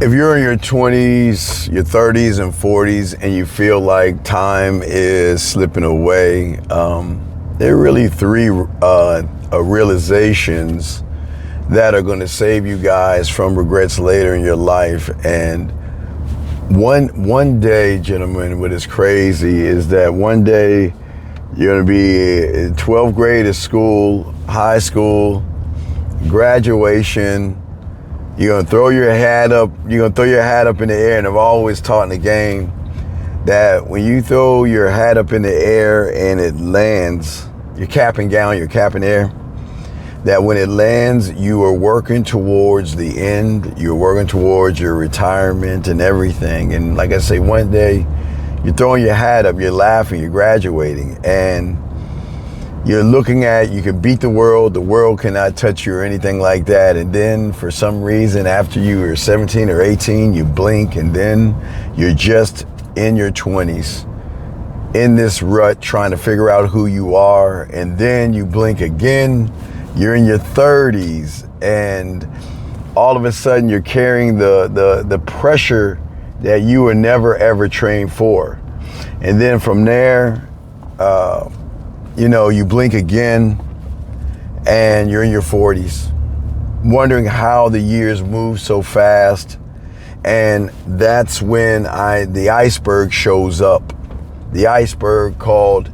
If you're in your 20s, your 30s and 40s, and you feel like time is slipping away, there are really three realizations that are going to save you guys from regrets later in your life. And one day, gentlemen, what is crazy is that one day you're going to be in 12th grade of school, high school, graduation. You're gonna throw your hat up. You're gonna throw your hat up in the air. And I've always taught in the game that when you throw your hat up in the air and it lands, your cap and gown, your cap and air, that when it lands, you are working towards the end. You're working towards your retirement and everything. And like I say, one day you're throwing your hat up, you're laughing, you're graduating, and you're looking at, you can beat the world cannot touch you or anything like that. And then for some reason, after you are 17 or 18, you blink and then you're just in your 20s, in this rut, trying to figure out who you are. And then you blink again, you're in your 30s, and all of a sudden you're carrying the pressure that you were never ever trained for. And then from there, you blink again and you're in your 40s, wondering how the years move so fast. And that's when the iceberg shows up, the iceberg called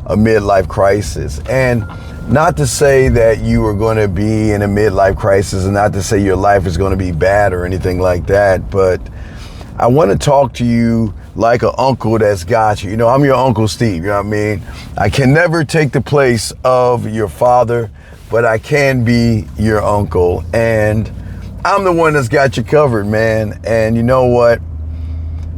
a midlife crisis. And not to say that you are going to be in a midlife crisis, and not to say your life is going to be bad or anything like that, but I want to talk to you like an uncle that's got you. I'm your Uncle Steve, you know what I mean? I can never take the place of your father, but I can be your uncle. And I'm the one that's got you covered, man. And you know what?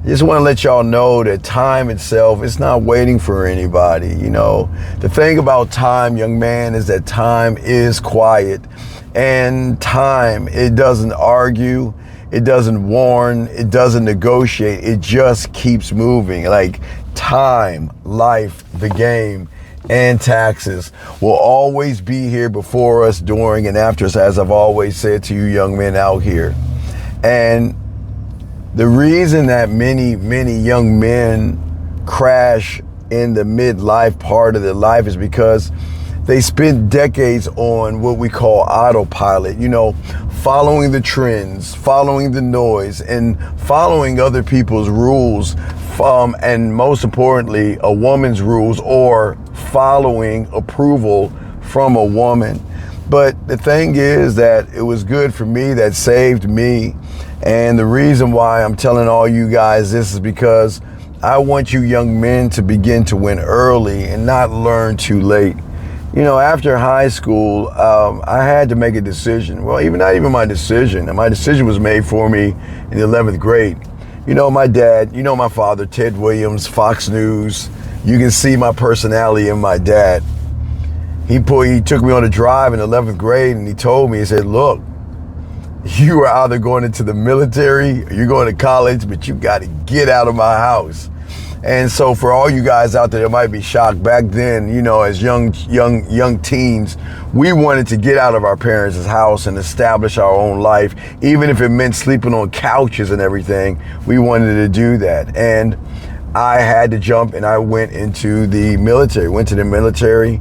I just want to let y'all know that time itself is not waiting for anybody. The thing about time, young man, is that time is quiet. And time, it doesn't argue. It doesn't warn, it doesn't negotiate, it just keeps moving. Like time, life, the game, and taxes will always be here before us, during, and after us, as I've always said to you young men out here. And the reason that many young men crash in the midlife part of their life is because they spent decades on what we call autopilot, following the trends, following the noise, and following other people's rules, and most importantly, a woman's rules, or following approval from a woman. But the thing is that it was good for me, that saved me. And the reason why I'm telling all you guys this is because I want you young men to begin to win early and not learn too late. After high school, I had to make a decision. Well, not even my decision. My decision was made for me in the 11th grade. My dad, my father, Ted Williams, Fox News. You can see my personality in my dad. He took me on a drive in 11th grade and he told me, he said, look, you are either going into the military or you're going to college, but you got to get out of my house. And so for all you guys out there that might be shocked, back then, as young teens, we wanted to get out of our parents' house and establish our own life. Even if it meant sleeping on couches and everything, we wanted to do that. And I had to jump, and I went into the military. Went to Baumholder,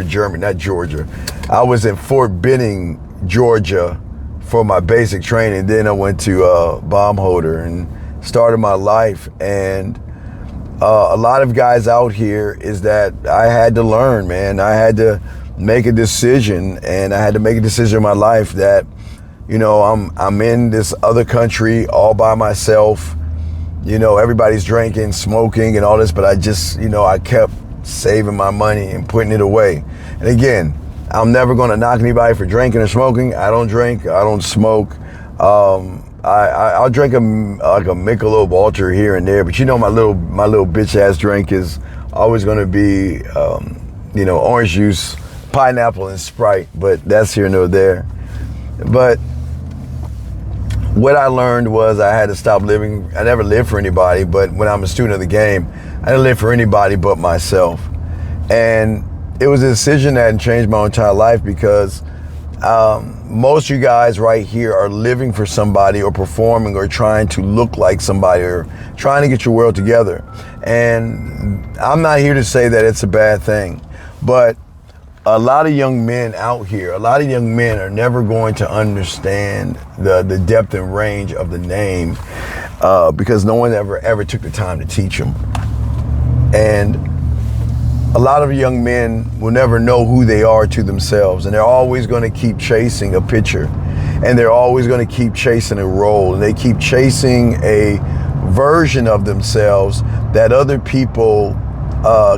Germany, not Georgia. I was in Fort Benning, Georgia, for my basic training. Then I went to Baumholder and started my life. And a lot of guys out here is that I had to learn, man. I had to make a decision, and I had to make a decision in my life that, I'm in this other country all by myself. Everybody's drinking, smoking, and all this, but I just, I kept saving my money and putting it away. And again, I'm never going to knock anybody for drinking or smoking. I don't drink. I don't smoke. I'll drink like a Michelob Ultra here and there, but my little bitch ass drink is always going to be, orange juice, pineapple, and Sprite. But that's here nor there. But what I learned was I had to stop living. I never lived for anybody, but when I'm a student of the game, I didn't live for anybody but myself. And it was a decision that changed my entire life because most of you guys right here are living for somebody, or performing, or trying to look like somebody, or trying to get your world together. And I'm not here to say that it's a bad thing, but a lot of young men out here, a lot of young men are never going to understand the depth and range of the name, because no one ever took the time to teach them. And a lot of young men will never know who they are to themselves, and they're always going to keep chasing a picture, and they're always going to keep chasing a role, and they keep chasing a version of themselves that other people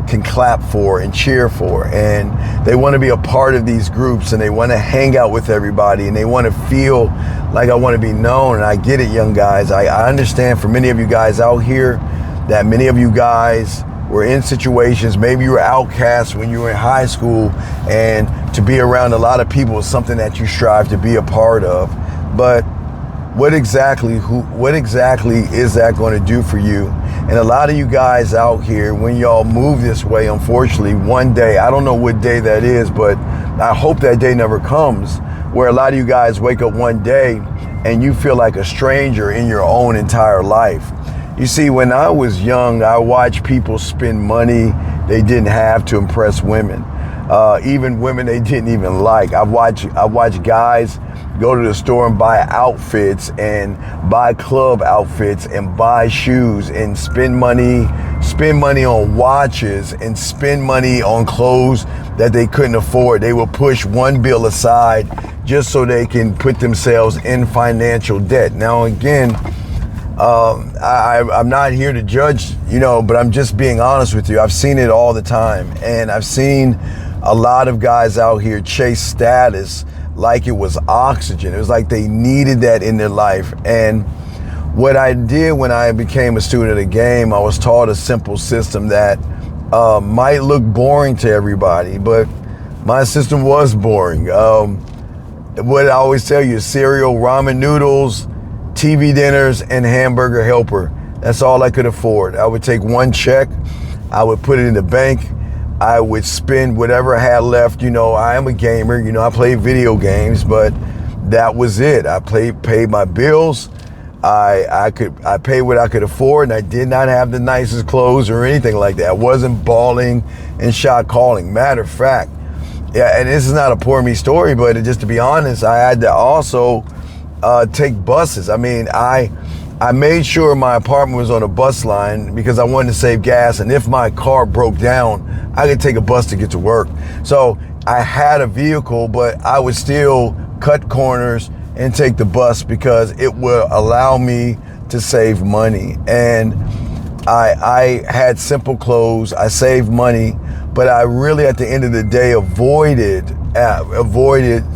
can clap for and cheer for, and they want to be a part of these groups, and they want to hang out with everybody, and they want to feel like I want to be known. And I get it, young guys. I understand for many of you guys out here that many of you guys were in situations, maybe you were outcast when you were in high school, and to be around a lot of people is something that you strive to be a part of. But what exactly is that going to do for you? And a lot of you guys out here, when y'all move this way, unfortunately, one day, I don't know what day that is, but I hope that day never comes, where a lot of you guys wake up one day and you feel like a stranger in your own entire life. You see, when I was young, I watched people spend money they didn't have to impress women, even women they didn't even like. I watched guys go to the store and buy outfits, and buy club outfits, and buy shoes, and spend money on watches, and spend money on clothes that they couldn't afford. They will push one bill aside just so they can put themselves in financial debt. Now, again, I'm not here to judge, but I'm just being honest with you. I've seen it all the time, and I've seen a lot of guys out here chase status like it was oxygen. It was like they needed that in their life. And what I did when I became a student of the game, I was taught a simple system that might look boring to everybody, but my system was boring. What I always tell you is cereal, ramen noodles, TV dinners, and hamburger helper. That's all I could afford. I would take one check, I would put it in the bank, I would spend whatever I had left. I am a gamer, I play video games, but that was it. I paid my bills. I paid what I could afford, and I did not have the nicest clothes or anything like that. I wasn't balling and shot calling. Matter of fact, yeah, and this is not a poor me story, but just to be honest, I had to also take buses. I mean, I made sure my apartment was on a bus line because I wanted to save gas, and if my car broke down, I could take a bus to get to work. So I had a vehicle, but I would still cut corners and take the bus because it would allow me to save money. And I had simple clothes, I saved money, but I really, at the end of the day, avoided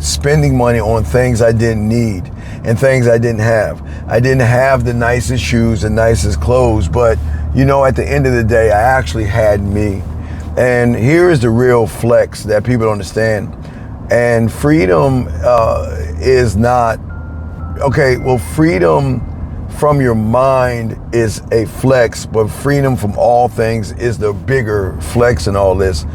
spending money on things I didn't need and things I didn't have. I didn't have the nicest shoes and nicest clothes, but at the end of the day, I actually had me. And here is the real flex that people don't understand. And freedom is not, okay, well, freedom from your mind is a flex, but freedom from all things is the bigger flex in all this.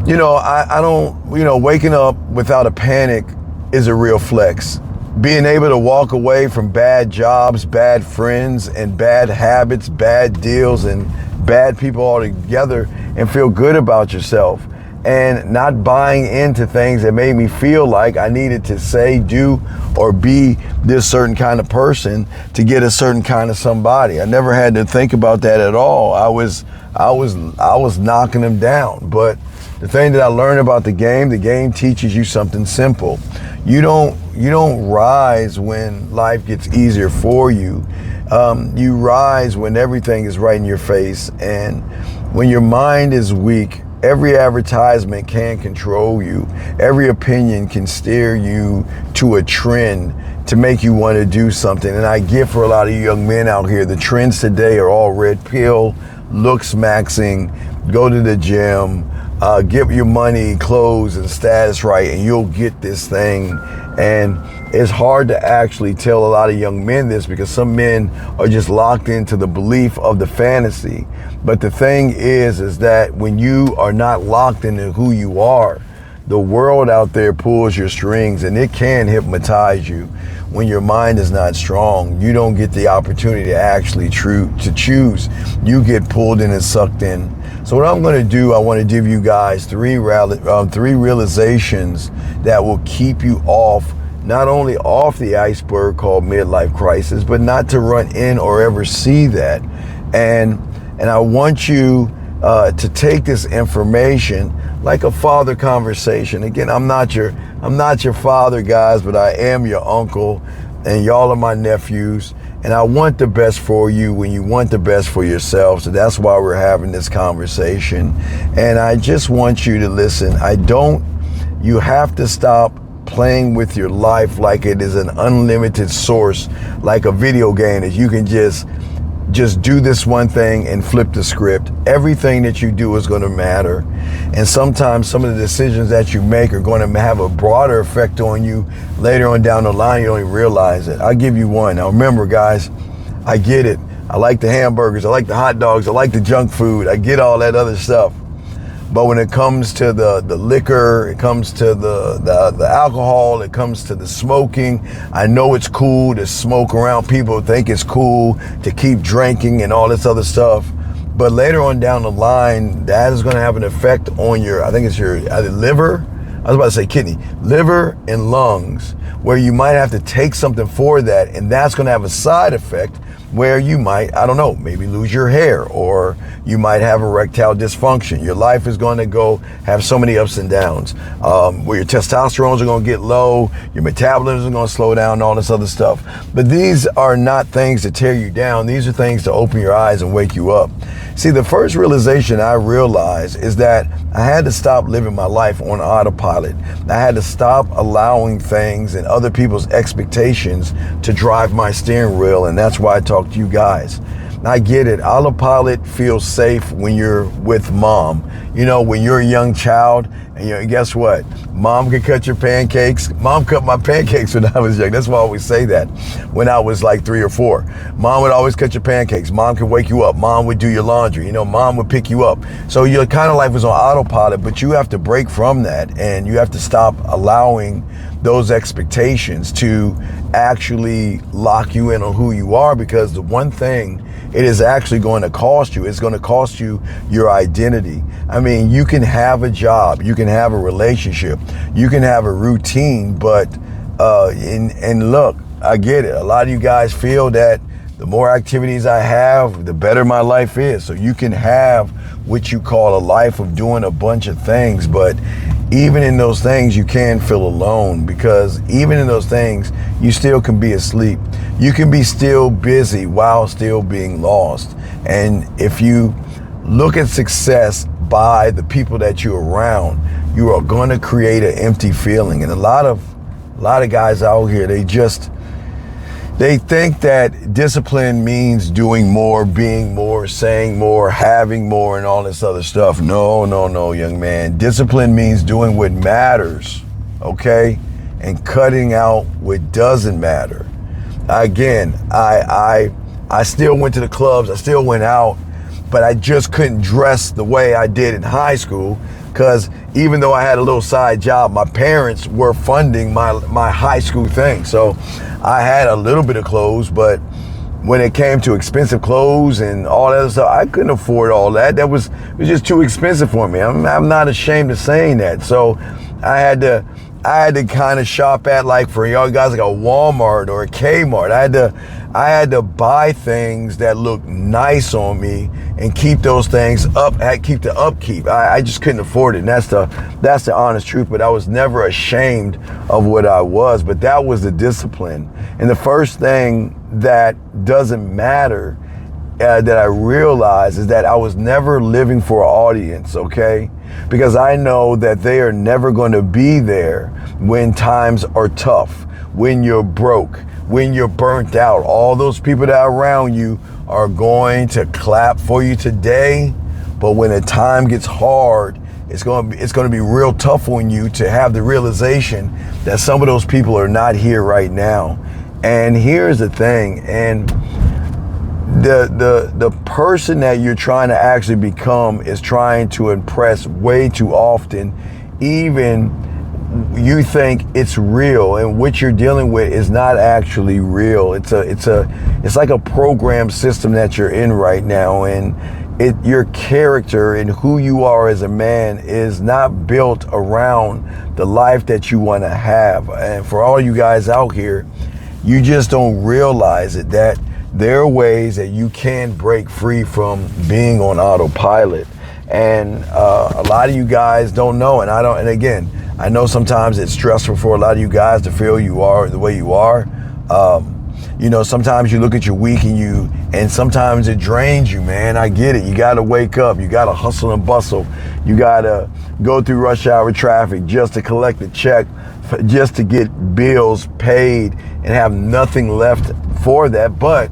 I don't, waking up without a panic is a real flex. Being able to walk away from bad jobs, bad friends, and bad habits, bad deals, and bad people altogether, and feel good about yourself, and not buying into things that made me feel like I needed to say, do, or be this certain kind of person to get a certain kind of somebody. I never had to think about that at all. I was knocking them down. But the thing that I learned about the game teaches you something simple. You don't rise when life gets easier for you. You rise when everything is right in your face. And when your mind is weak, every advertisement can control you. Every opinion can steer you to a trend to make you want to do something. And I get, for a lot of you young men out here, the trends today are all red pill, looks maxing, go to the gym, get your money, clothes, and status right, and you'll get this thing. And it's hard to actually tell a lot of young men this, because some men are just locked into the belief of the fantasy. But the thing is that when you are not locked into who you are, The world out there pulls your strings, and it can hypnotize you. When your mind is not strong, you don't get the opportunity to actually to choose. You get pulled in and sucked in. So what I'm going to do, I want to give you guys three realizations that will keep you not only off the iceberg called midlife crisis, but not to run in or ever see that. And I want you to take this information like a father conversation. Again, I'm not your father, guys, but I am your uncle, and y'all are my nephews. And I want the best for you when you want the best for yourself. So that's why we're having this conversation. And I just want you to listen. You have to stop playing with your life like it is an unlimited source, like a video game that you can just do this one thing and flip the script. Everything that you do is going to matter. And sometimes some of the decisions that you make are going to have a broader effect on you later on down the line. You don't even realize it. I'll give you one. Now remember, guys, I get it. I like the hamburgers. I like the hot dogs. I like the junk food. I get all that other stuff. But when it comes to the liquor, it comes to the alcohol, it comes to the smoking, I know it's cool to smoke around people, think it's cool to keep drinking and all this other stuff. But later on down the line, that is going to have an effect on I think it's your either liver, I was about to say kidney, liver and lungs, where you might have to take something for that, and that's going to have a side effect where you might, I don't know, maybe lose your hair, or you might have erectile dysfunction. Your life is going to have so many ups and downs, where your testosterones are going to get low, your metabolism is going to slow down, and all this other stuff. But these are not things to tear you down. These are things to open your eyes and wake you up. See, the first realization I realized is that I had to stop living my life on autopilot. I had to stop allowing things and other people's expectations to drive my steering wheel, and that's why I talk to you guys. I get it. Autopilot feels safe when you're with mom. You know, when you're a young child, and guess what? Mom can cut your pancakes. Mom cut my pancakes when I was young. That's why I always say that. When I was like 3 or 4, mom would always cut your pancakes. Mom could wake you up. Mom would do your laundry. You know, mom would pick you up. So your kind of life was on autopilot, but you have to break from that, and you have to stop allowing those expectations to actually lock you in on who you are, because the one thing it is actually going to cost you, it's going to cost you your identity. I mean, you can have a job, you can have a relationship, you can have a routine, but and look, I get it. A lot of you guys feel that the more activities I have, the better my life is. So you can have what you call a life of doing a bunch of things, but even in those things, you can feel alone, because even in those things, you still can be asleep. You can be still busy while still being lost. And if you look at success by the people that you're around, you are going to create an empty feeling. And a lot of guys out here, they think that discipline means doing more, being more, saying more, having more, and all this other stuff. No, young man. Discipline means doing what matters, okay? And cutting out what doesn't matter. Again, I still went to the clubs, I still went out, but I just couldn't dress the way I did in high school, because even though I had a little side job, my parents were funding my high school thing. So I had a little bit of clothes, but when it came to expensive clothes and all that stuff, I couldn't afford all that. It was just too expensive for me. I'm not ashamed of saying that. So I had to kind of shop at, like, for y'all guys, like a Walmart or a Kmart. I had to buy things that look nice on me and keep those things up, keep the upkeep. I just couldn't afford it. And that's the honest truth. But I was never ashamed of what I was. But that was the discipline. And the first thing that doesn't matter that I realized is that I was never living for an audience, okay? Because I know that they are never going to be there when times are tough, when you're broke, when you're burnt out. All those people that are around you are going to clap for you today, but when the time gets hard, it's going to be real tough on you to have the realization that some of those people are not here right now. And here's the thing, and the person that you're trying to actually become is trying to impress way too often even you think it's real, and what you're dealing with is not actually real. It's like a program system that you're in right now, and your character and who you are as a man is not built around the life that you want to have. And for all you guys out here, you just don't realize it, that there are ways that you can break free from being on autopilot. And a lot of you guys don't know, and I don't. And again, I know sometimes it's stressful for a lot of you guys to feel you are the way you are. You know, sometimes you look at your week and sometimes it drains you, man. I get it. You got to wake up. You got to hustle and bustle. You got to go through rush hour traffic just to collect a check, just to get bills paid and have nothing left for that. But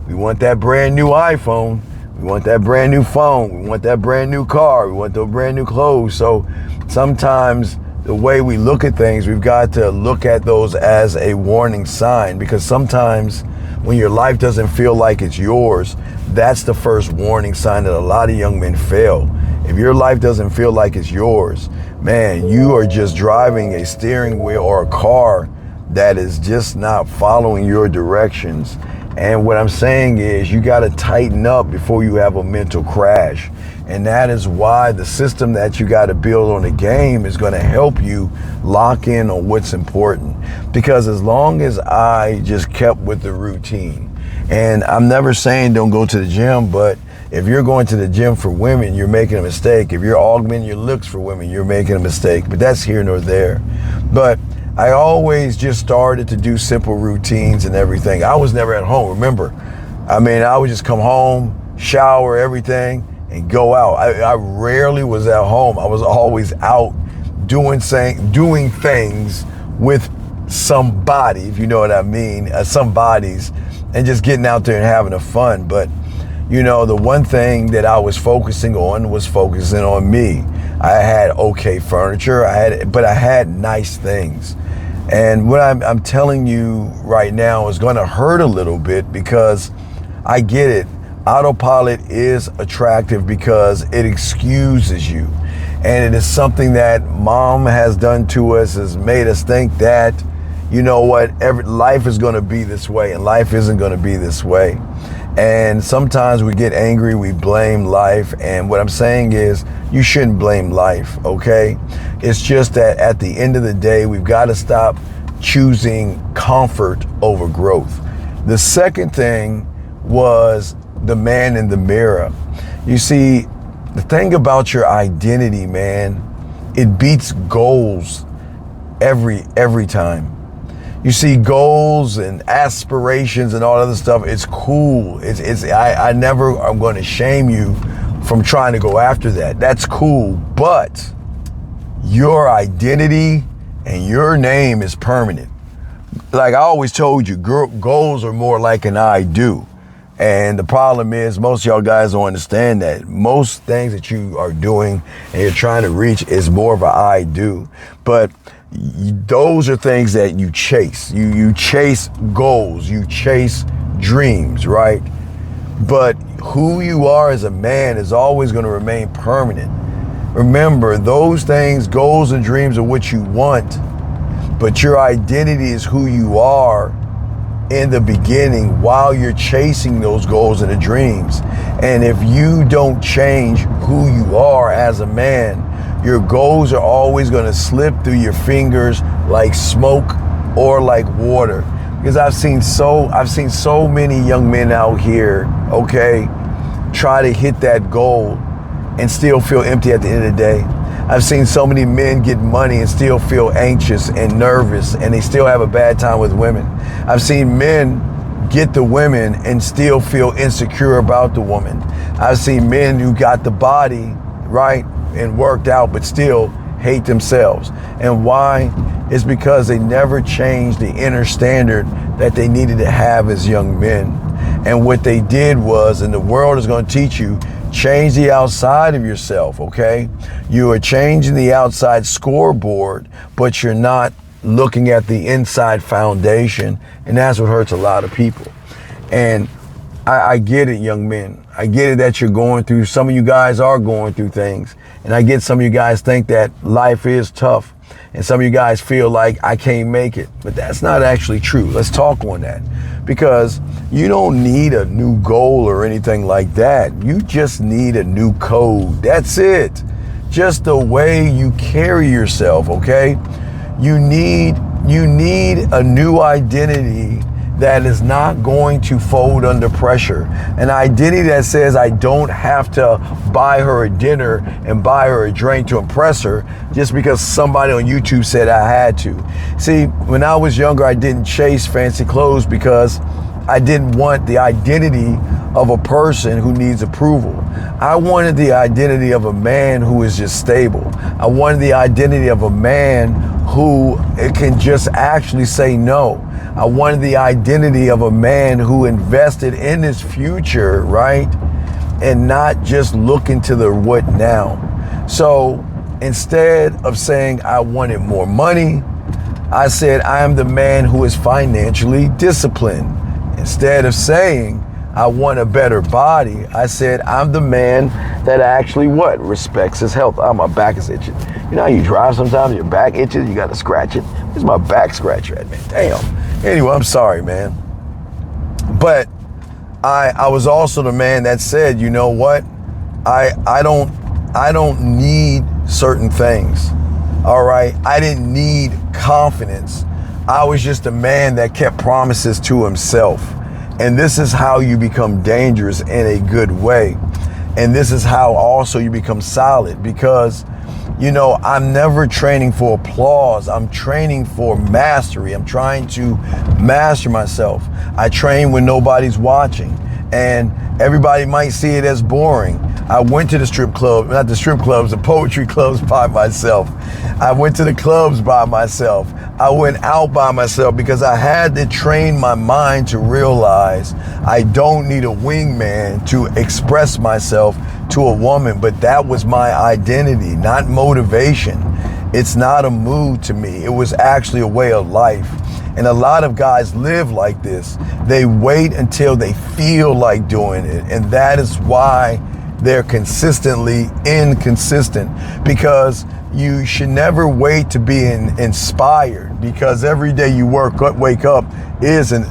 we want that brand new iPhone. We want that brand new phone. We want that brand new car. We want those brand new clothes. So sometimes the way we look at things, we've got to look at those as a warning sign, because sometimes when your life doesn't feel like it's yours, that's the first warning sign that a lot of young men fail. If your life doesn't feel like it's yours, man, you are just driving a steering wheel or a car that is just not following your directions. And what I'm saying is you got to tighten up before you have a mental crash. And that is why the system that you got to build on the game is going to help you lock in on what's important. Because as long as I just kept with the routine, and I'm never saying don't go to the gym, but if you're going to the gym for women, you're making a mistake. If you're augmenting your looks for women, you're making a mistake. But that's here nor there. But I always just started to do simple routines and everything. I was never at home, remember? I mean, I would just come home, shower, everything, and go out. I rarely was at home. I was always out doing things with somebody, if you know what I mean, somebodies, and just getting out there and having a fun. But you know, the one thing that I was focusing on was focusing on me. I had okay furniture, but I had nice things. And what I'm telling you right now is going to hurt a little bit, because I get it. Autopilot is attractive because it excuses you. And it is something that mom has done to us, has made us think that, you know what, life is going to be this way, and life isn't going to be this way. And sometimes we get angry, we blame life. And what I'm saying is you shouldn't blame life, okay? It's just that at the end of the day, we've got to stop choosing comfort over growth. The second thing was the man in the mirror. You see, the thing about your identity, man, it beats goals every time. You see, goals and aspirations and all other stuff, it's cool. I never am going to shame you from trying to go after that. That's cool. But your identity and your name is permanent. Like I always told you, goals are more like an I do. And the problem is most of y'all guys don't understand that. Most things that you are doing and you're trying to reach is more of an I do. But those are things that you chase. You chase goals, you chase dreams, right? But who you are as a man is always going to remain permanent. Remember, those things, goals and dreams, are what you want, but your identity is who you are in the beginning while you're chasing those goals and the dreams. And if you don't change who you are as a man, your goals are always going to slip through your fingers like smoke or like water. Because I've seen so many young men out here, okay, try to hit that goal and still feel empty at the end of the day. I've seen so many men get money and still feel anxious and nervous, and they still have a bad time with women. I've seen men get the women and still feel insecure about the woman. I've seen men who got the body, right, and worked out, but still hate themselves. And why? It's because they never changed the inner standard that they needed to have as young men. And what they did was, and the world is going to teach you, change the outside of yourself, okay? You are changing the outside scoreboard, but you're not looking at the inside foundation, and that's what hurts a lot of people. And I get it, young men. I get it that you're going through, some of you guys are going through things. And I get some of you guys think that life is tough. And some of you guys feel like I can't make it. But that's not actually true. Let's talk on that. Because you don't need a new goal or anything like that. You just need a new code. That's it. Just the way you carry yourself, okay? You need a new identity that is not going to fold under pressure. An identity that says I don't have to buy her a dinner and buy her a drink to impress her just because somebody on YouTube said I had to. See, when I was younger, I didn't chase fancy clothes because I didn't want the identity of a person who needs approval. I wanted the identity of a man who is just stable. I wanted the identity of a man who can just actually say no. I wanted the identity of a man who invested in his future, right? And not just looking to the what now. So instead of saying I wanted more money, I said I am the man who is financially disciplined. Instead of saying I want a better body, I said I'm the man that actually what? Respects his health. Oh, my back is itching. You know how you drive sometimes, your back itches, you got to scratch it. Where's my back scratcher at, man? Damn. Anyway, I'm sorry, man. But I was also the man that said, you know what? I don't need certain things. All right. I didn't need confidence. I was just a man that kept promises to himself. And this is how you become dangerous in a good way. And this is how also you become solid, because, you know, I'm never training for applause. I'm training for mastery. I'm trying to master myself. I train when nobody's watching, and everybody might see it as boring. I went to the strip club, not the strip clubs, the poetry clubs by myself. I went to the clubs by myself. I went out by myself because I had to train my mind to realize I don't need a wingman to express myself to a woman, but that was my identity, not motivation. It's not a mood to me. It was actually a way of life. And a lot of guys live like this. They wait until they feel like doing it. And that is why they're consistently inconsistent, because you should never wait to be inspired, because every day you wake up is an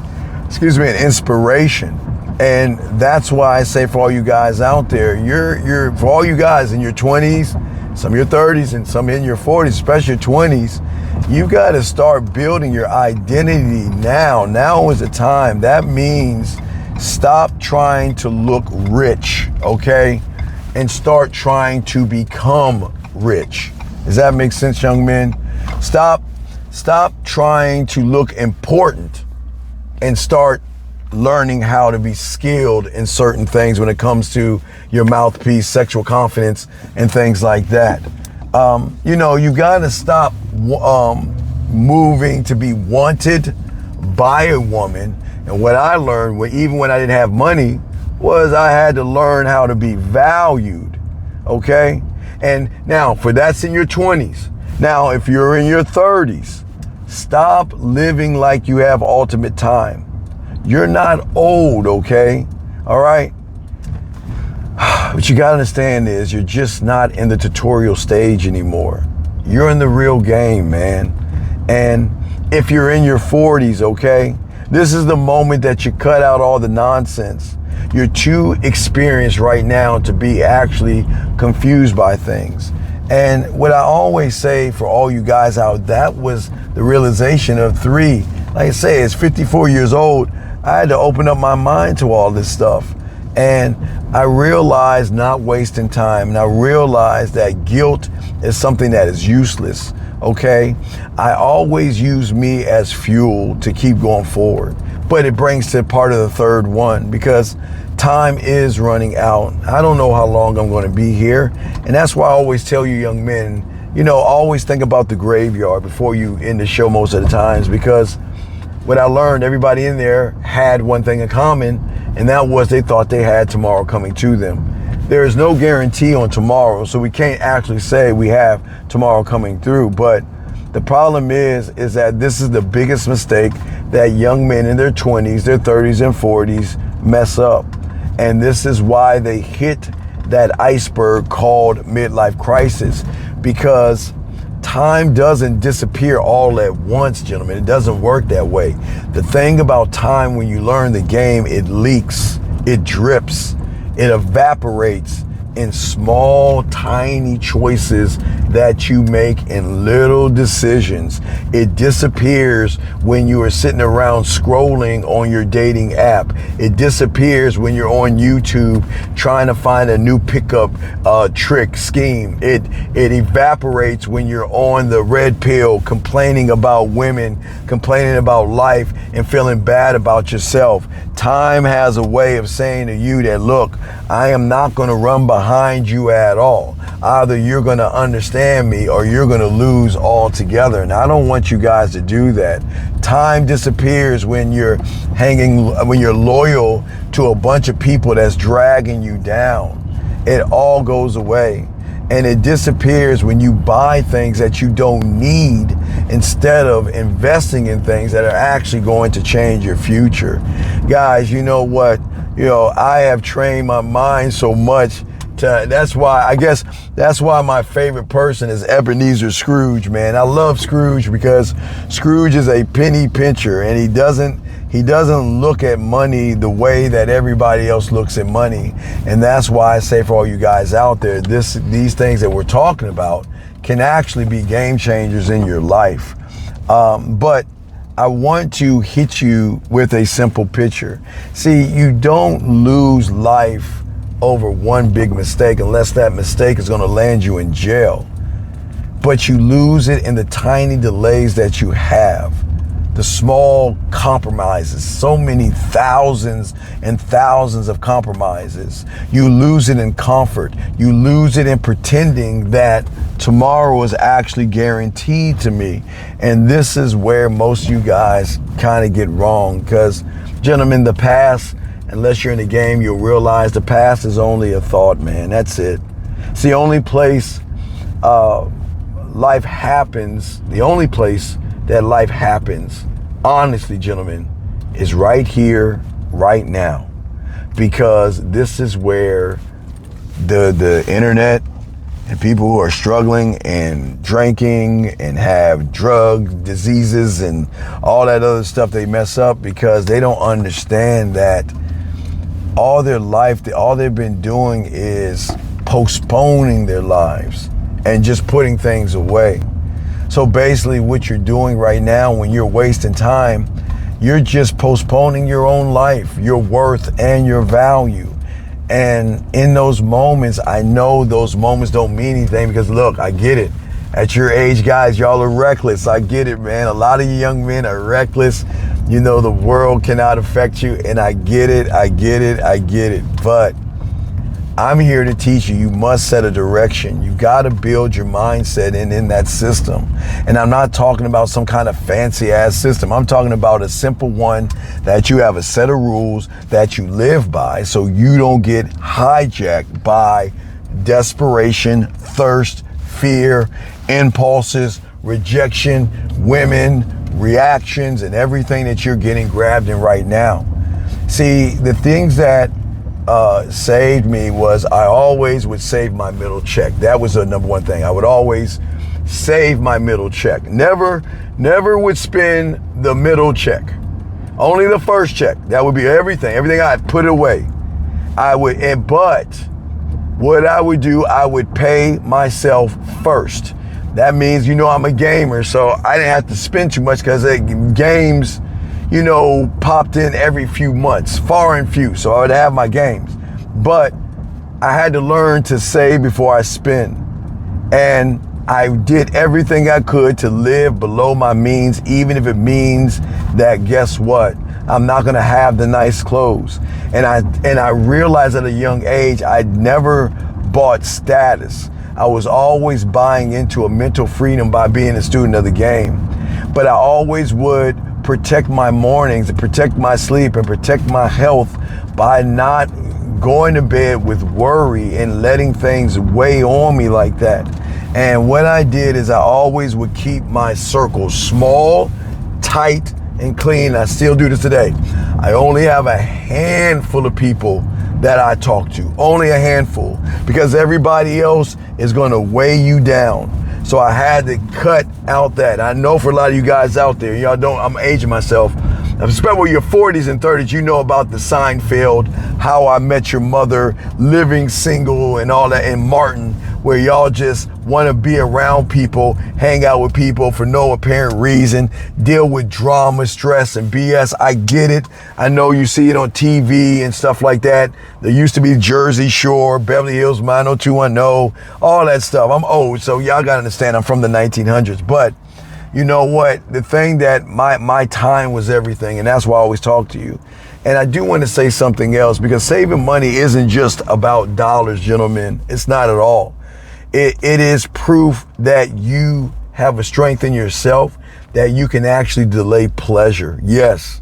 inspiration. And that's why I say for all you guys out there, you're for all you guys in your 20s, some in your 30s, and some in your 40s, especially your 20s, you got to start building your identity now. Now is the time. That means stop trying to look rich, okay? And start trying to become rich. Does that make sense, young men? Stop trying to look important and start learning how to be skilled in certain things when it comes to your mouthpiece, sexual confidence, and things like that. You know, you got to stop moving to be wanted by a woman. And what I learned, even when I didn't have money, was I had to learn how to be valued, okay? And now, for that's in your 20s. Now, if you're in your 30s, stop living like you have ultimate time. You're not old, okay? All right? What you gotta understand is you're just not in the tutorial stage anymore. You're in the real game, man. And if you're in your 40s, okay, this is the moment that you cut out all the nonsense. You're too experienced right now to be actually confused by things. And what I always say for all you guys out, that was the realization of 3. Like I say, it's 54 years old. I had to open up my mind to all this stuff. And I realized not wasting time. And I realized that guilt is something that is useless, okay? I always use me as fuel to keep going forward. But it brings to part of the third one, because time is running out. I don't know how long I'm going to be here. And that's why I always tell you young men, you know, always think about the graveyard before you end the show most of the times, because what I learned, everybody in there had one thing in common, and that was they thought they had tomorrow coming to them. There is no guarantee on tomorrow, so we can't actually say we have tomorrow coming through. But the problem is that this is the biggest mistake that young men in their 20s, their 30s, and 40s mess up. And this is why they hit that iceberg called midlife crisis, because time doesn't disappear all at once, gentlemen. It doesn't work that way. The thing about time, when you learn the game, it leaks, it drips, it evaporates in small, tiny choices that you make in little decisions. It disappears when you are sitting around scrolling on your dating app. It disappears when you're on YouTube trying to find a new pickup trick scheme. It evaporates when you're on the red pill complaining about women, complaining about life, and feeling bad about yourself. Time has a way of saying to you that, look, I am not going to run behind you at all. Either you're going to understand me or you're going to lose altogether. And I don't want you guys to do that. Time disappears when you're loyal to a bunch of people that's dragging you down. It all goes away. And it disappears when you buy things that you don't need instead of investing in things that are actually going to change your future. Guys, you know what? I have trained my mind so much that's why my favorite person is Ebenezer Scrooge, man. I love Scrooge because Scrooge is a penny pincher, and he doesn't look at money the way that everybody else looks at money. And that's why I say, for all you guys out there, these things that we're talking about can actually be game changers in your life. But I want to hit you with a simple picture. See, you don't lose life over one big mistake unless that mistake is going to land you in jail. But you lose it in the tiny delays that you have, the small compromises, so many thousands and thousands of compromises. You lose it in comfort. You lose it in pretending that tomorrow is actually guaranteed to me. And this is where most of you guys kind of get wrong, because, gentlemen, the past, unless you're in the game, you'll realize the past is only a thought, man. That's it. It's the only place life happens. The only place that life happens, honestly, gentlemen, is right here, right now. Because this is where the internet and people who are struggling and drinking and have drug diseases and all that other stuff, they mess up because they don't understand that all their life, all they've been doing is postponing their lives and just putting things away. So basically what you're doing right now when you're wasting time, you're just postponing your own life, your worth and your value. And in those moments, I know those moments don't mean anything because, look, I get it. At your age, guys, y'all are reckless. I get it, man. A lot of you young men are reckless. You know, the world cannot affect you, and I get it. But I'm here to teach you. You must set a direction. You got to build your mindset in that system. And I'm not talking about some kind of fancy ass system. I'm talking about a simple one that you have a set of rules that you live by so you don't get hijacked by desperation, thirst, fear, impulses, rejection, women, reactions, and everything that you're getting grabbed in right now. See, the things that saved me was I always would save my middle check. That was the number one thing. I would always save my middle check. Never would spend the middle check. Only the first check. That would be everything. Everything I'd put away. But what I would do, I would pay myself first. That means, I'm a gamer, so I didn't have to spend too much because games, popped in every few months, far and few. So I would have my games. But I had to learn to save before I spend. And I did everything I could to live below my means, even if it means that, guess what? I'm not going to have the nice clothes. And I realized at a young age, I'd never bought status. I was always buying into a mental freedom by being a student of the game. But I always would protect my mornings and protect my sleep and protect my health by not going to bed with worry and letting things weigh on me like that. And what I did is I always would keep my circle small, tight, and clean. I still do this today. I only have a handful of people that I talk to. Only a handful. Because everybody else is going to weigh you down. So I had to cut out that. I know for a lot of you guys out there, y'all don't, I'm aging myself. Especially with your 40s and 30s, you know about the Seinfeld, How I Met Your Mother, Living Single, and all that, and Martin, where y'all just want to be around people, hang out with people for no apparent reason, deal with drama, stress, and BS. I get it. I know you see it on TV and stuff like that. There used to be Jersey Shore, Beverly Hills 90210, all that stuff. I'm old, so y'all got to understand I'm from the 1900s. But you know what? The thing that my time was everything, and that's why I always talk to you. And I do want to say something else, because saving money isn't just about dollars, gentlemen. It's not at all. It is proof that you have a strength in yourself, that you can actually delay pleasure. Yes.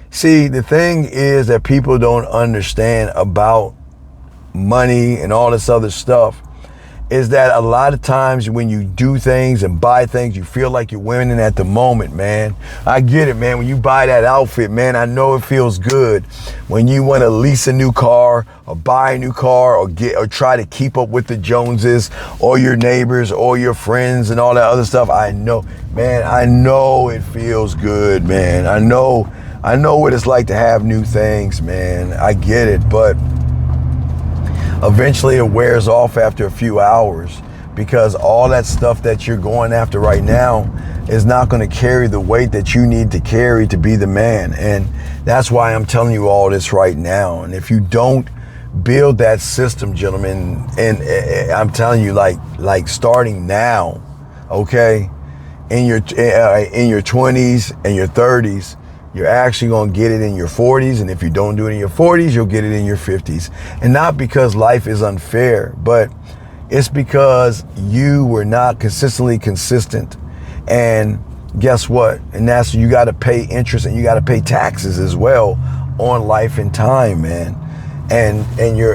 See, the thing is that people don't understand about money and all this other stuff is that a lot of times when you do things and buy things, you feel like you're winning at the moment, man. I get it, man. When you buy that outfit, man, I know it feels good. When you want to lease a new car or buy a new car or try to keep up with the Joneses or your neighbors or your friends and all that other stuff, I know, man, I know it feels good, man. I know what it's like to have new things, man. I get it, but eventually it wears off after a few hours, because all that stuff that you're going after right now is not going to carry the weight that you need to carry to be the man. And that's why I'm telling you all this right now. And if you don't build that system, gentlemen, and I'm telling you, like starting now, okay, in your 20s and your 30s, you're actually going to get it in your 40s. And if you don't do it in your 40s, you'll get it in your 50s. And not because life is unfair, but it's because you were not consistently consistent. And guess what? And that's, you got to pay interest and you got to pay taxes as well on life and time, man. And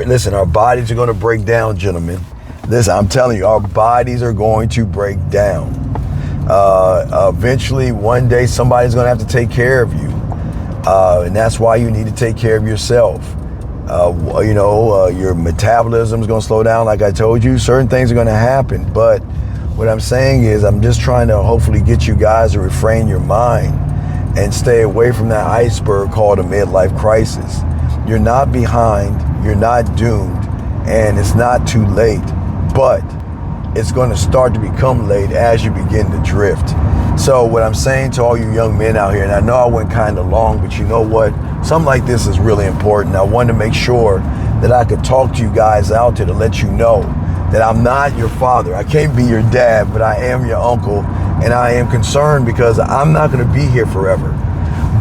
listen, our bodies are going to break down, gentlemen. Listen, I'm telling you, our bodies are going to break down. Eventually, one day, somebody's going to have to take care of you. And that's why you need to take care of yourself. Your metabolism is going to slow down. Like I told you, certain things are going to happen. But what I'm saying is, I'm just trying to hopefully get you guys to refrain your mind and stay away from that iceberg called a midlife crisis. You're not behind, you're not doomed, and it's not too late. But it's going to start to become late as you begin to drift. So what I'm saying to all you young men out here, and I know I went kind of long, but you know what? Something like this is really important. I wanted to make sure that I could talk to you guys out there to let you know that I'm not your father. I can't be your dad, but I am your uncle, and I am concerned because I'm not going to be here forever.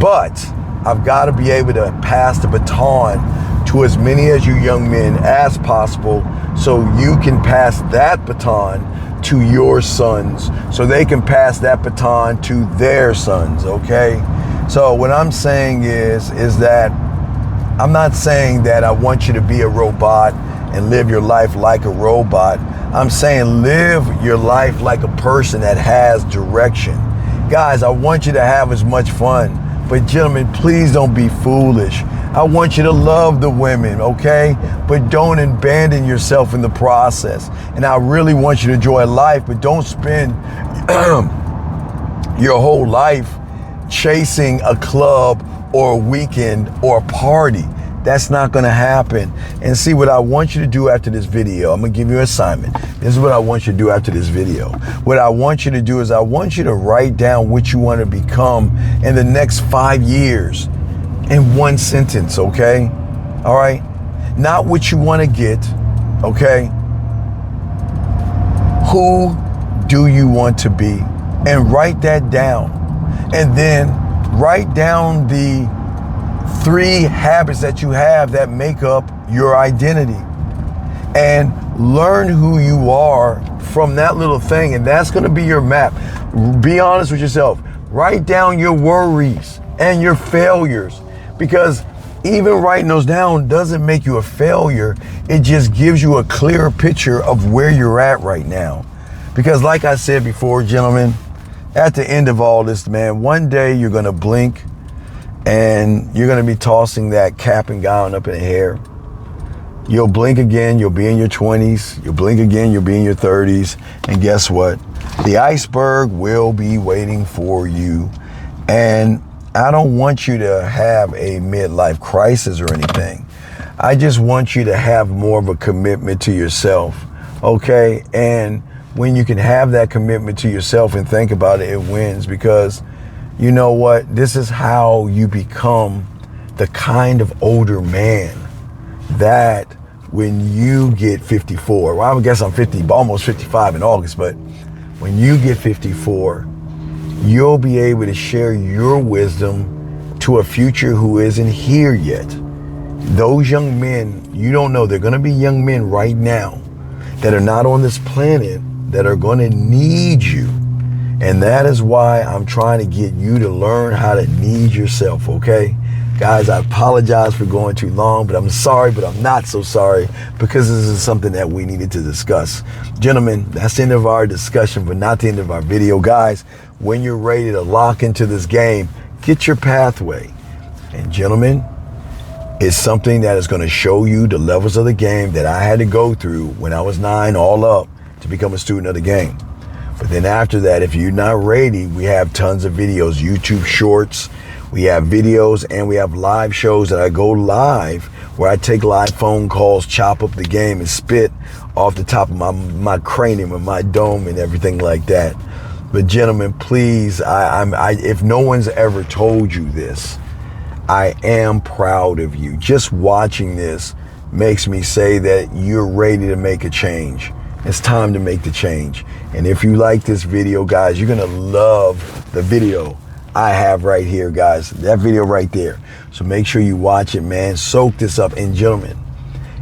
But I've got to be able to pass the baton to as many of you young men as possible, so you can pass that baton to your sons, so they can pass that baton to their sons, okay? So what I'm saying is that I'm not saying that I want you to be a robot and live your life like a robot. I'm saying live your life like a person that has direction. Guys, I want you to have as much fun, but gentlemen, please don't be foolish. I want you to love the women, okay? But don't abandon yourself in the process. And I really want you to enjoy life, but don't spend your whole life chasing a club or a weekend or a party. That's not gonna happen. And see, what I want you to do after this video, I'm gonna give you an assignment. This is what I want you to do after this video. What I want you to do is I want you to write down what you want to become in the next 5 years in one sentence, okay? All right? Not what you want to get, okay? Who do you want to be? And write that down. And then write down the 3 habits that you have that make up your identity. And learn who you are from that little thing. And that's going to be your map. Be honest with yourself. Write down your worries and your failures. Because even writing those down doesn't make you a failure. It just gives you a clearer picture of where you're at right now. Because like I said before, gentlemen, at the end of all this, man, one day you're going to blink and you're going to be tossing that cap and gown up in the air. You'll blink again, you'll be in your 20s. You'll blink again, you'll be in your 30s. And guess what? The iceberg will be waiting for you. And I don't want you to have a midlife crisis or anything. I just want you to have more of a commitment to yourself, okay? And when you can have that commitment to yourself and think about it, it wins, because you know what? This is how you become the kind of older man that when you get 54, well, I guess I'm 50, almost 55 in August, but when you get 54, you'll be able to share your wisdom to a future who isn't here yet. Those young men, you don't know, they're going to be young men right now that are not on this planet that are going to need you. And that is why I'm trying to get you to learn how to need yourself, okay? Guys, I apologize for going too long, but I'm sorry, but I'm not so sorry, because this is something that we needed to discuss. Gentlemen, that's the end of our discussion, but not the end of our video. Guys, when you're ready to lock into this game, get your pathway. And gentlemen, it's something that is going to show you the levels of the game that I had to go through when I was 9 all up to become a student of the game. But then after that, if you're not ready, we have tons of videos, YouTube shorts. We have videos and we have live shows that I go live where I take live phone calls, chop up the game and spit off the top of my cranium and my dome and everything like that. But gentlemen, please, if no one's ever told you this, I am proud of you. Just watching this makes me say that you're ready to make a change. It's time to make the change. And if you like this video, guys, you're gonna love the video I have right here, guys. That video right there. So make sure you watch it, man. Soak this up. And gentlemen,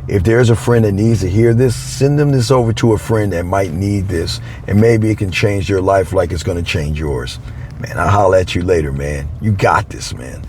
if there's a friend that needs to hear this, send them this over to a friend that might need this. And maybe it can change their life like it's gonna change yours. Man, I'll holler at you later, man. You got this, man.